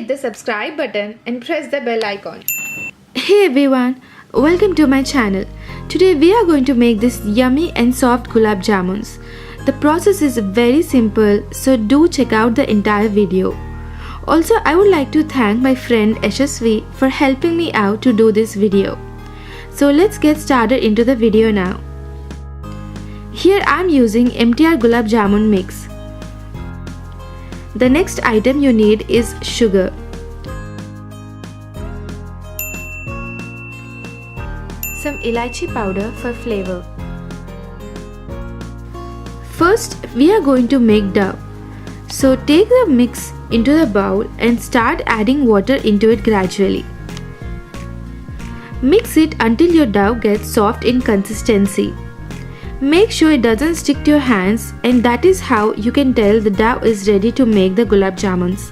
hit the subscribe button and press the bell icon. Hey everyone, welcome to my channel. Today we are going to make this yummy and soft gulab jamuns. The process is very simple, so do check out the entire video. Also, I would like to thank my friend Yashasvi for helping me out to do this video. So let's get started into the video now. Here I am using MTR Gulab Jamun mix. The next item you need is sugar. Some elaichi powder for flavor. First, we are going to make dough. So take the mix into the bowl and start adding water into it gradually. Mix it until your dough gets soft in consistency. Make sure it doesn't stick to your hands, and that is how you can tell the dough is ready to make the gulab jamuns.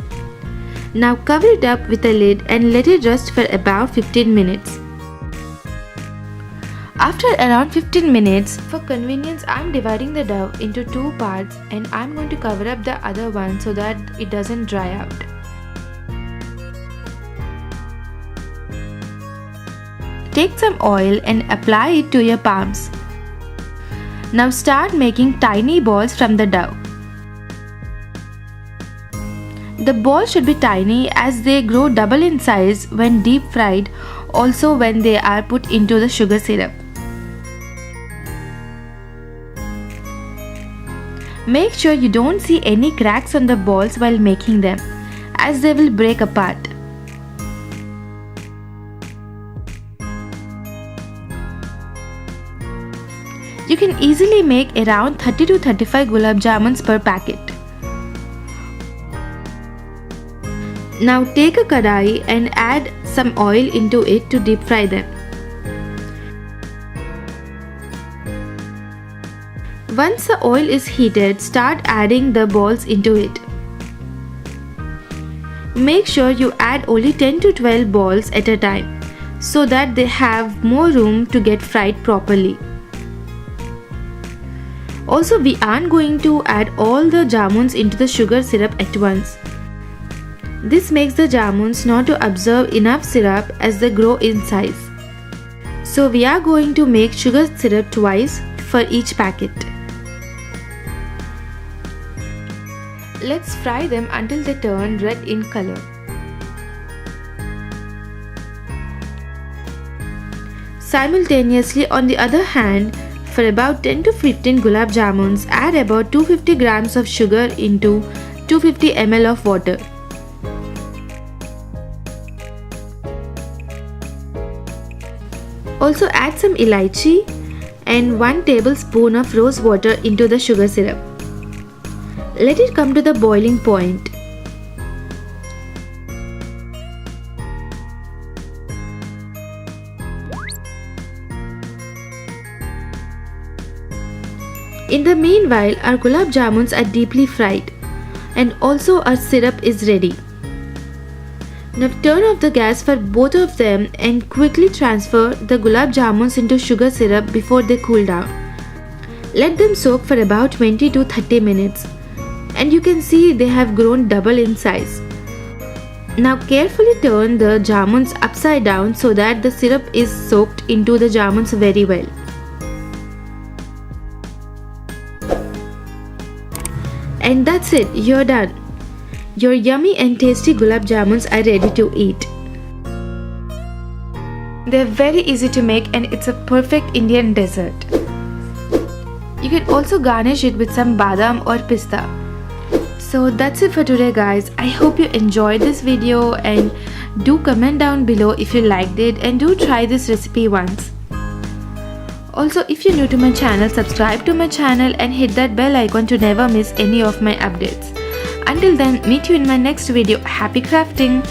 Now cover it up with a lid and let it rest for about 15 minutes. After around 15 minutes, for convenience I am dividing the dough into two parts and I am going to cover up the other one so that it doesn't dry out. Take some oil and apply it to your palms. Now start making tiny balls from the dough. The balls should be tiny as they grow double in size when deep fried, also when they are put into the sugar syrup. Make sure you don't see any cracks on the balls while making them, as they will break apart. You can easily make around 30 to 35 gulab jamuns per packet. Now take a kadai and add some oil into it to deep fry them. Once the oil is heated, start adding the balls into it. Make sure you add only 10 to 12 balls at a time so that they have more room to get fried properly. Also, we aren't going to add all the jamuns into the sugar syrup at once. This makes the jamuns not to absorb enough syrup as they grow in size. So we are going to make sugar syrup twice for each packet. Let's fry them until they turn red in color. Simultaneously, on the other hand, for about 10 to 15 gulab jamuns, add about 250 grams of sugar into 250 ml of water. Also add some elaichi and 1 tablespoon of rose water into the sugar syrup. Let it come to the boiling point. In the meanwhile, our gulab jamuns are deeply fried and also our syrup is ready. Now turn off the gas for both of them and quickly transfer the gulab jamuns into sugar syrup before they cool down. Let them soak for about 20 to 30 minutes and you can see they have grown double in size. Now carefully turn the jamuns upside down so that the syrup is soaked into the jamuns very well. And that's it, you're done. Your yummy and tasty gulab jamuns are ready to eat. They're very easy to make and it's a perfect Indian dessert. You can also garnish it with some badam or pista. So that's it for today guys. I hope you enjoyed this video and do comment down below if you liked it and do try this recipe once. Also, if you're new to my channel, subscribe to my channel and hit that bell icon to never miss any of my updates. Until then, meet you in my next video. Happy crafting!